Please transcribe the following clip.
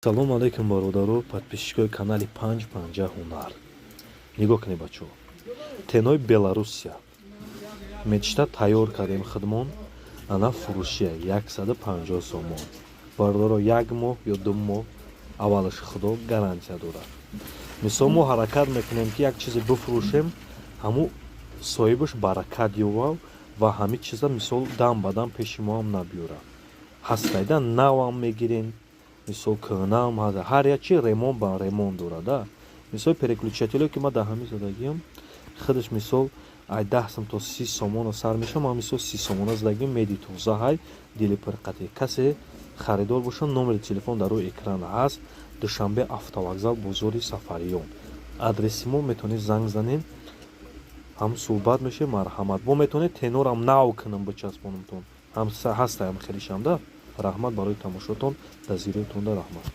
салом алейкум бародаро, подписчикои канали 550 ҳунар. Нигоҳ кунед бачаҳо. Тенои Беларусия. Мечта тайёр кардем хидмон. Ана фурӯшия 150 сомон. Бародаро 1 моҳ ё 2 моҳ аввалаш худо гарантия дорад. Мисол мо ҳаракат мекунем ки як чизе бифурӯшем, ҳаму соҳибаш баракат ёвав ва ҳамин чиза мисол дам ба дам пеши мо ҳам набиёра. Ҳастайда навам мегирен, мисол кӯнам, ҳар як чи ремон ба ремон дорада. Мисол переключателе ки ма да ҳамин задагиам, худаш мисол ай 10 сом то 30 сомона сар мешам, ма мисол 30 сомона задагиам меди тоза ҳай дили пирқати. Касе харидор боша, номери телефон дар рӯи экран ҳаст. Душанбе автовокзал, бозори Сафариён. Адреси мо метавонед занг занед, ҳам суҳбат мешавем. Марҳамат. Бо метавонед тенорам нав кунам бичаспонамтон. Ҳам ҳастаям хелишам да. Раҳмат барои тамошотон. Дазироятонда раҳмат.